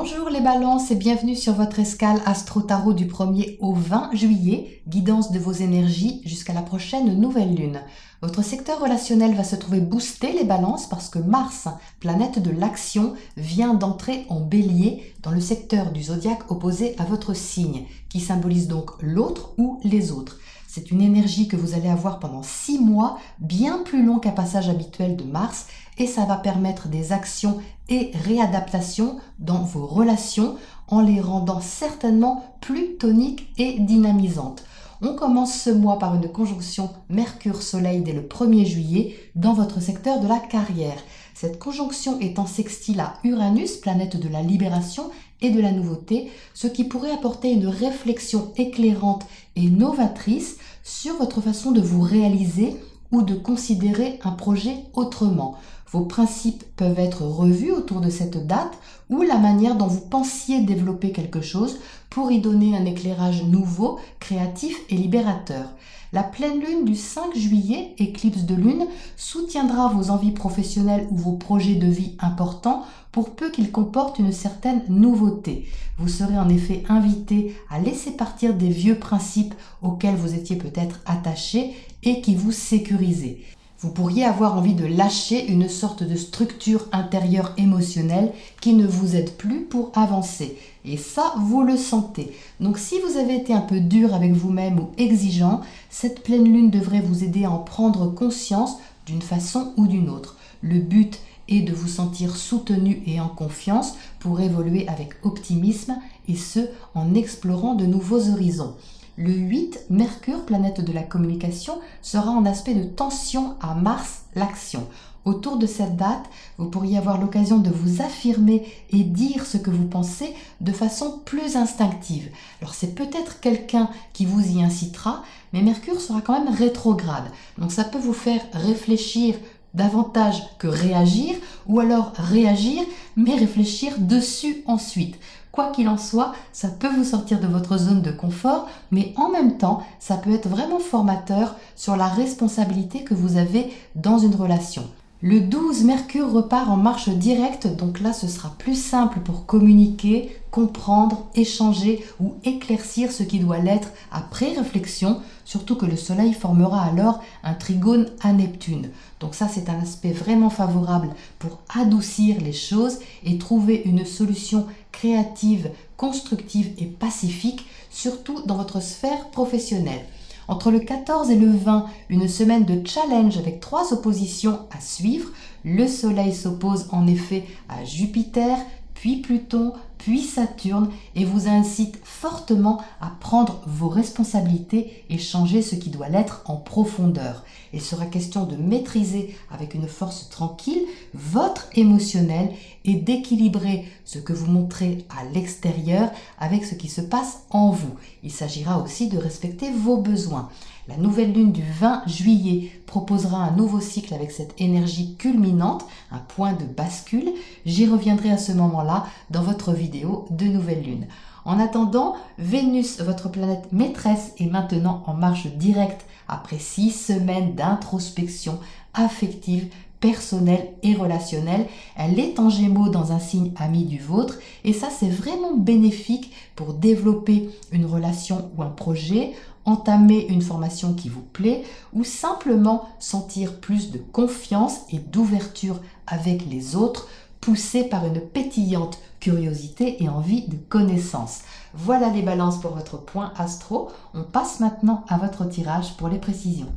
Bonjour les balances et bienvenue sur votre escale Astro Tarot du 1er au 20 juillet, guidance de vos énergies jusqu'à la prochaine nouvelle lune. Votre secteur relationnel va se trouver boosté les balances parce que Mars, planète de l'action, vient d'entrer en bélier dans le secteur du zodiaque opposé à votre signe, qui symbolise donc l'autre ou les autres. C'est une énergie que vous allez avoir pendant 6 mois, bien plus long qu'un passage habituel de Mars, et ça va permettre des actions et réadaptations dans vos relations en les rendant certainement plus toniques et dynamisantes. On commence ce mois par une conjonction Mercure-Soleil dès le 1er juillet dans votre secteur de la carrière. Cette conjonction est en sextile à Uranus, planète de la libération et de la nouveauté, ce qui pourrait apporter une réflexion éclairante et novatrice sur votre façon de vous réaliser ou de considérer un projet autrement. Vos principes peuvent être revus autour de cette date ou la manière dont vous pensiez développer quelque chose pour y donner un éclairage nouveau, créatif et libérateur. La pleine lune du 5 juillet, éclipse de lune, soutiendra vos envies professionnelles ou vos projets de vie importants pour peu qu'ils comportent une certaine nouveauté. Vous serez en effet invité à laisser partir des vieux principes auxquels vous étiez peut-être attaché et qui vous sécurisaient. Vous pourriez avoir envie de lâcher une sorte de structure intérieure émotionnelle qui ne vous aide plus pour avancer. Et ça, vous le sentez. Donc si vous avez été un peu dur avec vous-même ou exigeant, cette pleine lune devrait vous aider à en prendre conscience d'une façon ou d'une autre. Le but est de vous sentir soutenu et en confiance pour évoluer avec optimisme et ce, en explorant de nouveaux horizons. Le 8, Mercure, planète de la communication, sera en aspect de tension à Mars, l'action. Autour de cette date, vous pourriez avoir l'occasion de vous affirmer et dire ce que vous pensez de façon plus instinctive. Alors c'est peut-être quelqu'un qui vous y incitera, mais Mercure sera quand même rétrograde. Donc ça peut vous faire réfléchir davantage que réagir, ou alors réagir, mais réfléchir dessus ensuite. Quoi qu'il en soit, ça peut vous sortir de votre zone de confort, mais en même temps, ça peut être vraiment formateur sur la responsabilité que vous avez dans une relation. Le 12, Mercure repart en marche directe, donc là ce sera plus simple pour communiquer, comprendre, échanger ou éclaircir ce qui doit l'être après réflexion, surtout que le Soleil formera alors un trigone à Neptune. Donc ça c'est un aspect vraiment favorable pour adoucir les choses et trouver une solution créative, constructive et pacifique, surtout dans votre sphère professionnelle. Entre le 14 et le 20, une semaine de challenge avec 3 oppositions à suivre. Le Soleil s'oppose en effet à Jupiter, puis Pluton, puis Saturne et vous incite fortement à prendre vos responsabilités et changer ce qui doit l'être en profondeur. Il sera question de maîtriser avec une force tranquille votre émotionnel et d'équilibrer ce que vous montrez à l'extérieur avec ce qui se passe en vous. Il s'agira aussi de respecter vos besoins. La nouvelle lune du 20 juillet proposera un nouveau cycle avec cette énergie culminante, un point de bascule. J'y reviendrai à ce moment-là dans votre vidéo de nouvelle lune. En attendant, Vénus, votre planète maîtresse, est maintenant en marche directe après 6 semaines d'introspection affective, personnelle et relationnelle. Elle est en Gémeaux dans un signe ami du vôtre et ça c'est vraiment bénéfique pour développer une relation ou un projet, entamer une formation qui vous plaît ou simplement sentir plus de confiance et d'ouverture avec les autres, poussé par une pétillante curiosité et envie de connaissance. Voilà les balances pour votre point astro. On passe maintenant à votre tirage pour les précisions.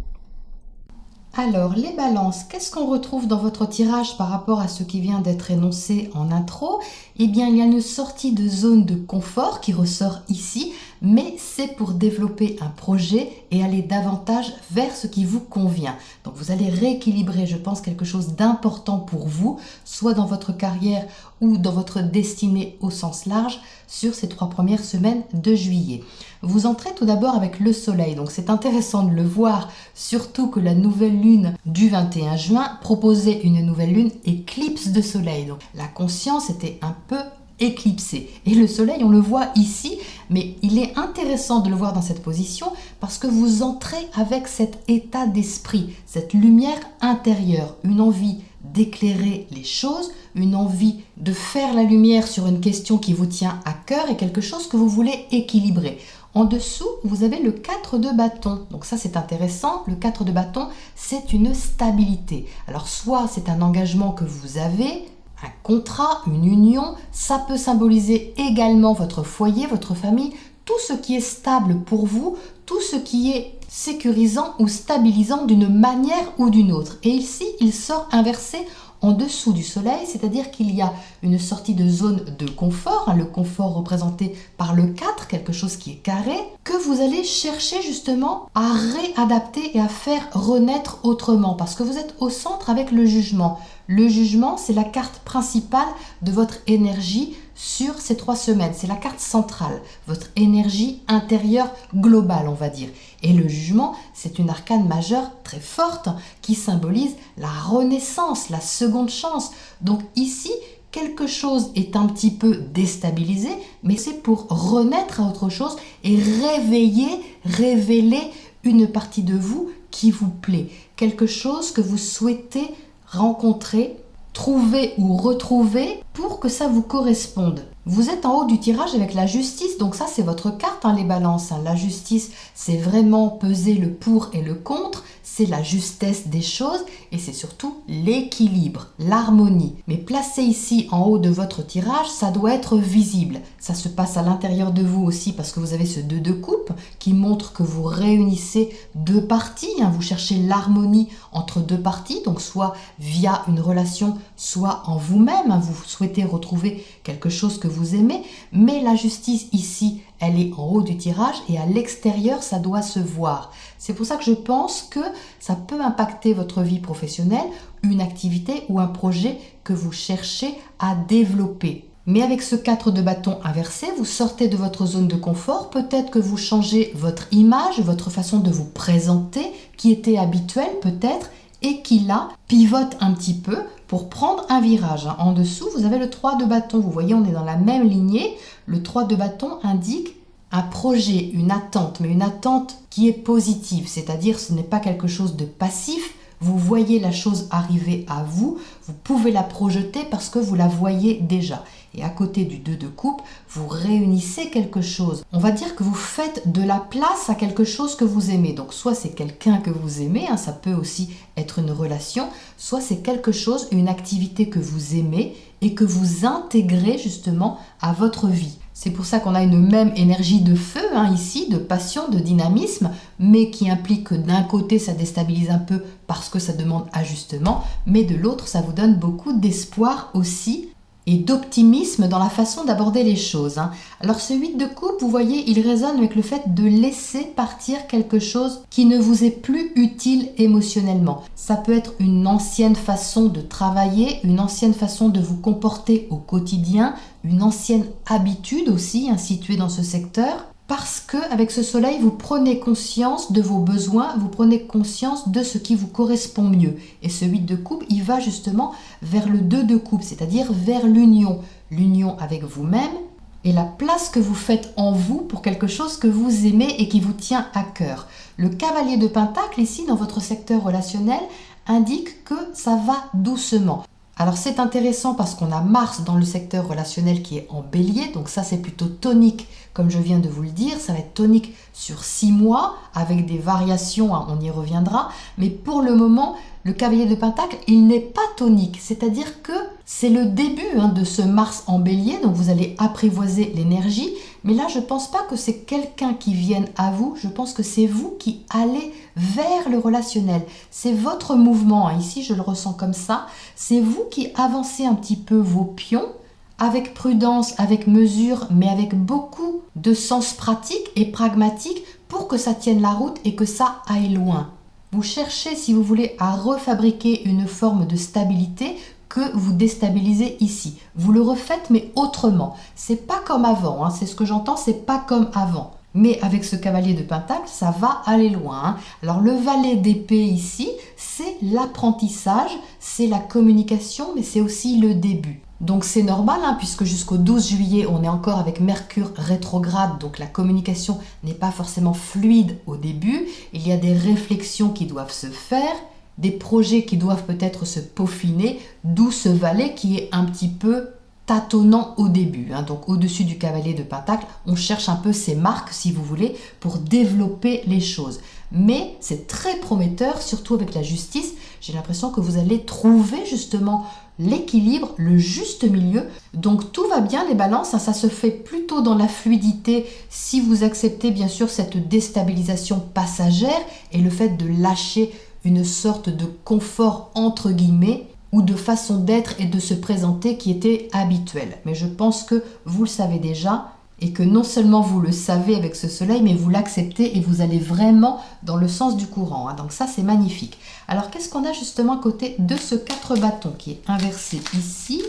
Alors, les balances, qu'est-ce qu'on retrouve dans votre tirage par rapport à ce qui vient d'être énoncé en intro? Eh bien, il y a une sortie de zone de confort qui ressort ici, mais c'est pour développer un projet et aller davantage vers ce qui vous convient. Donc, vous allez rééquilibrer, je pense, quelque chose d'important pour vous, soit dans votre carrière ou dans votre destinée au sens large, sur ces 3 premières semaines de juillet. Vous entrez tout d'abord avec le Soleil, donc c'est intéressant de le voir, surtout que la nouvelle lune du 21 juin proposait une nouvelle lune éclipse de Soleil. Donc la conscience était un peu éclipsée. Et le Soleil, on le voit ici, mais il est intéressant de le voir dans cette position parce que vous entrez avec cet état d'esprit, cette lumière intérieure, une envie d'éclairer les choses, une envie de faire la lumière sur une question qui vous tient à cœur et quelque chose que vous voulez équilibrer. En dessous, vous avez le 4 de bâton. Donc ça, c'est intéressant. Le 4 de bâton, c'est une stabilité. Alors soit c'est un engagement que vous avez, un contrat, une union, ça peut symboliser également votre foyer, votre famille, tout ce qui est stable pour vous, tout ce qui est sécurisant ou stabilisant d'une manière ou d'une autre. Et ici, il sort inversé en dessous du soleil, c'est-à-dire qu'il y a une sortie de zone de confort, le confort représenté par le 4, quelque chose qui est carré, que vous allez chercher justement à réadapter et à faire renaître autrement, parce que vous êtes au centre avec le jugement. Le jugement, c'est la carte principale de votre énergie sur ces 3 semaines. C'est la carte centrale, votre énergie intérieure globale, on va dire. Et le jugement, c'est une arcane majeure très forte qui symbolise la renaissance, la seconde chance. Donc ici, quelque chose est un petit peu déstabilisé, mais c'est pour renaître à autre chose et révéler une partie de vous qui vous plaît. Quelque chose que vous souhaitez rencontrer, trouver ou retrouver pour que ça vous corresponde. Vous êtes en haut du tirage avec la justice, donc ça c'est votre carte, les balances. La justice, c'est vraiment peser le pour et le contre, c'est la justesse des choses et c'est surtout l'équilibre, l'harmonie. Mais placé ici en haut de votre tirage, ça doit être visible. Ça se passe à l'intérieur de vous aussi parce que vous avez ce 2 de coupe qui montre que vous réunissez 2 parties. Vous cherchez l'harmonie entre 2 parties, donc soit via une relation, soit en vous-même. Vous souhaitez retrouver quelque chose que vous aimez, mais la justice ici, elle est en haut du tirage et à l'extérieur, ça doit se voir. C'est pour ça que je pense que ça peut impacter votre vie professionnelle, une activité ou un projet que vous cherchez à développer. Mais avec ce 4 de bâton inversé, vous sortez de votre zone de confort, peut-être que vous changez votre image, votre façon de vous présenter, qui était habituelle peut-être, et qui là pivote un petit peu pour prendre un virage. En dessous, vous avez le 3 de bâton. Vous voyez, on est dans la même lignée. Le 3 de bâton indique un projet, une attente, mais une attente qui est positive, c'est-à-dire ce n'est pas quelque chose de passif. Vous voyez la chose arriver à vous, vous pouvez la projeter parce que vous la voyez déjà. Et à côté du 2 de coupe, vous réunissez quelque chose. On va dire que vous faites de la place à quelque chose que vous aimez. Donc soit c'est quelqu'un que vous aimez, ça peut aussi être une relation, soit c'est quelque chose, une activité que vous aimez et que vous intégrez justement à votre vie. C'est pour ça qu'on a une même énergie de feu ici, de passion, de dynamisme, mais qui implique que d'un côté ça déstabilise un peu parce que ça demande ajustement, mais de l'autre ça vous donne beaucoup d'espoir aussi et d'optimisme dans la façon d'aborder les choses. Alors ce 8 de coupe, vous voyez, il résonne avec le fait de laisser partir quelque chose qui ne vous est plus utile émotionnellement. Ça peut être une ancienne façon de travailler, une ancienne façon de vous comporter au quotidien, une ancienne habitude aussi située dans ce secteur. Parce que avec ce soleil, vous prenez conscience de vos besoins, vous prenez conscience de ce qui vous correspond mieux. Et ce 8 de coupe, il va justement vers le 2 de coupe, c'est-à-dire vers l'union. L'union avec vous-même et la place que vous faites en vous pour quelque chose que vous aimez et qui vous tient à cœur. Le cavalier de pentacle, ici, dans votre secteur relationnel, indique que ça va doucement. Alors c'est intéressant parce qu'on a Mars dans le secteur relationnel qui est en bélier, donc ça c'est plutôt tonique comme je viens de vous le dire, ça va être tonique sur 6 mois avec des variations, on y reviendra, mais pour le moment le cavalier de pentacle il n'est pas tonique, c'est-à-dire que c'est le début de ce Mars en bélier, donc vous allez apprivoiser l'énergie, mais là je ne pense pas que c'est quelqu'un qui vienne à vous, je pense que c'est vous qui allez vers le relationnel, c'est votre mouvement, ici je le ressens comme ça, c'est vous qui avancez un petit peu vos pions, avec prudence, avec mesure, mais avec beaucoup de sens pratique et pragmatique pour que ça tienne la route et que ça aille loin. Vous cherchez, si vous voulez, à refabriquer une forme de stabilité que vous déstabilisez ici. Vous le refaites, mais autrement. C'est pas comme avant, c'est ce que j'entends, c'est pas comme avant. Mais avec ce cavalier de pentacle, ça va aller loin. Alors le valet d'épée ici, c'est l'apprentissage, c'est la communication, mais c'est aussi le début. Donc c'est normal, puisque jusqu'au 12 juillet, on est encore avec Mercure rétrograde, donc la communication n'est pas forcément fluide au début. Il y a des réflexions qui doivent se faire. des projets qui doivent peut-être se peaufiner, d'où ce valet qui est un petit peu tâtonnant au début. Donc au-dessus du cavalier de Pentacle, on cherche un peu ses marques, si vous voulez, pour développer les choses. Mais c'est très prometteur, surtout avec la justice. J'ai l'impression que vous allez trouver justement l'équilibre, le juste milieu. Donc tout va bien les balances, ça se fait plutôt dans la fluidité si vous acceptez bien sûr cette déstabilisation passagère et le fait de lâcher une sorte de confort entre guillemets ou de façon d'être et de se présenter qui était habituelle. Mais je pense que vous le savez déjà et que non seulement vous le savez avec ce soleil, mais vous l'acceptez et vous allez vraiment dans le sens du courant. Donc ça, c'est magnifique. Alors, qu'est-ce qu'on a justement à côté de ce 4 bâtons qui est inversé ici?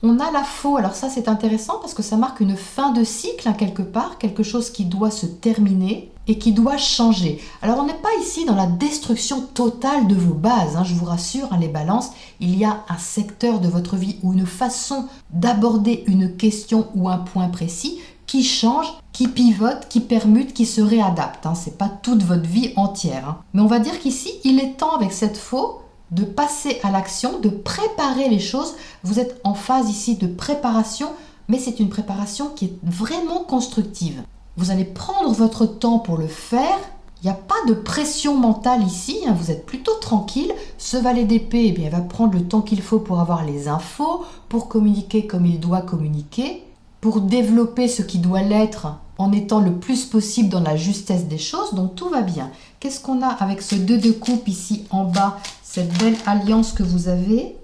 On a la faux. Alors ça, c'est intéressant parce que ça marque une fin de cycle, quelque part, quelque chose qui doit se terminer et qui doit changer. Alors, on n'est pas ici dans la destruction totale de vos bases. Je vous rassure, les balances, il y a un secteur de votre vie ou une façon d'aborder une question ou un point précis qui change, qui pivote, qui permute, qui se réadapte. Ce n'est pas toute votre vie entière. Mais on va dire qu'ici, il est temps avec cette faux de passer à l'action, de préparer les choses. Vous êtes en phase ici de préparation, mais c'est une préparation qui est vraiment constructive. Vous allez prendre votre temps pour le faire. Il n'y a pas de pression mentale ici, vous êtes plutôt tranquille. Ce valet d'épée, il va prendre le temps qu'il faut pour avoir les infos, pour communiquer comme il doit communiquer, pour développer ce qui doit l'être en étant le plus possible dans la justesse des choses. Donc tout va bien. Qu'est-ce qu'on a avec ce 2 de coupe ici en bas, cette belle alliance que vous avez?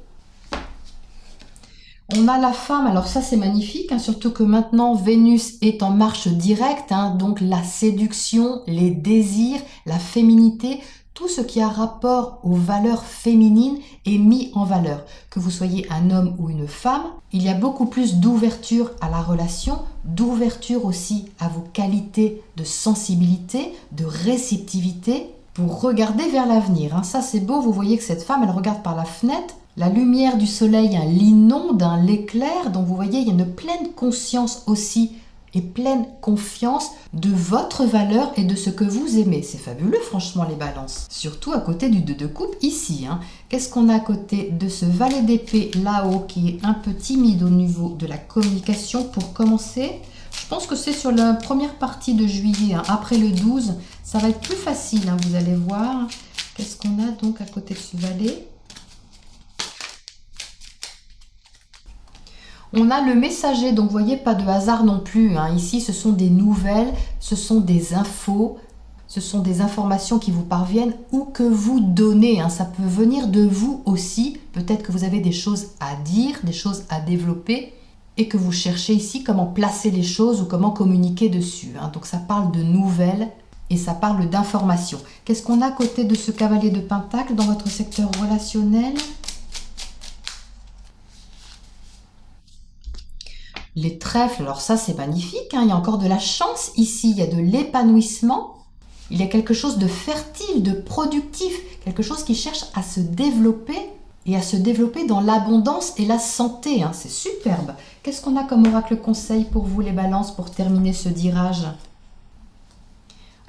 On a la femme, alors ça c'est magnifique, surtout que maintenant Vénus est en marche directe, donc la séduction, les désirs, la féminité, tout ce qui a rapport aux valeurs féminines est mis en valeur. Que vous soyez un homme ou une femme, il y a beaucoup plus d'ouverture à la relation, d'ouverture aussi à vos qualités de sensibilité, de réceptivité, pour regarder vers l'avenir. Ça c'est beau, vous voyez que cette femme, elle regarde par la fenêtre, la lumière du soleil l'inonde, l'éclaire, donc vous voyez, il y a une pleine conscience aussi et pleine confiance de votre valeur et de ce que vous aimez. C'est fabuleux franchement les balances, surtout à côté du 2 de coupe ici. Qu'est-ce qu'on a à côté de ce valet d'épée là-haut qui est un peu timide au niveau de la communication pour commencer? Je pense que c'est sur la première partie de juillet, après le 12, ça va être plus facile, vous allez voir. Qu'est-ce qu'on a donc à côté de ce valet? On a le messager, donc vous voyez, pas de hasard non plus. Ici, ce sont des nouvelles, ce sont des infos, ce sont des informations qui vous parviennent ou que vous donnez. Ça peut venir de vous aussi. Peut-être que vous avez des choses à dire, des choses à développer et que vous cherchez ici comment placer les choses ou comment communiquer dessus. Donc ça parle de nouvelles et ça parle d'informations. Qu'est-ce qu'on a à côté de ce cavalier de Pentacle dans votre secteur relationnel? Les trèfles, alors ça c'est magnifique, il y a encore de la chance ici, il y a de l'épanouissement, il y a quelque chose de fertile, de productif, quelque chose qui cherche à se développer et à se développer dans l'abondance et la santé, c'est superbe. Qu'est-ce qu'on a comme oracle conseil pour vous les balances pour terminer ce dirage?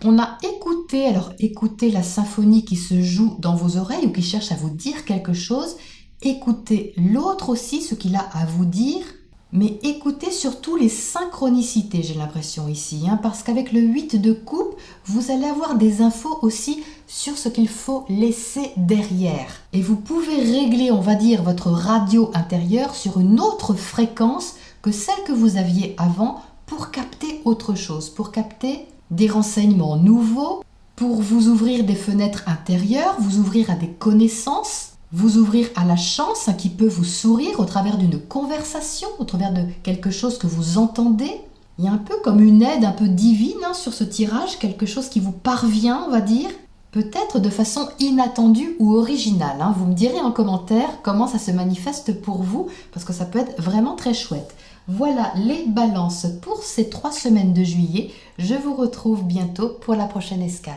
On a écouté, alors écoutez la symphonie qui se joue dans vos oreilles ou qui cherche à vous dire quelque chose, écoutez l'autre aussi, ce qu'il a à vous dire. Mais écoutez surtout les synchronicités, j'ai l'impression ici, parce qu'avec le 8 de coupe, vous allez avoir des infos aussi sur ce qu'il faut laisser derrière. Et vous pouvez régler, on va dire, votre radio intérieure sur une autre fréquence que celle que vous aviez avant pour capter autre chose, pour capter des renseignements nouveaux, pour vous ouvrir des fenêtres intérieures, vous ouvrir à des connaissances, vous ouvrir à la chance qui peut vous sourire au travers d'une conversation, au travers de quelque chose que vous entendez. Il y a un peu comme une aide un peu divine sur ce tirage, quelque chose qui vous parvient, on va dire, peut-être de façon inattendue ou originale. Vous me direz en commentaire comment ça se manifeste pour vous, parce que ça peut être vraiment très chouette. Voilà les balances pour ces 3 semaines de juillet. Je vous retrouve bientôt pour la prochaine escale.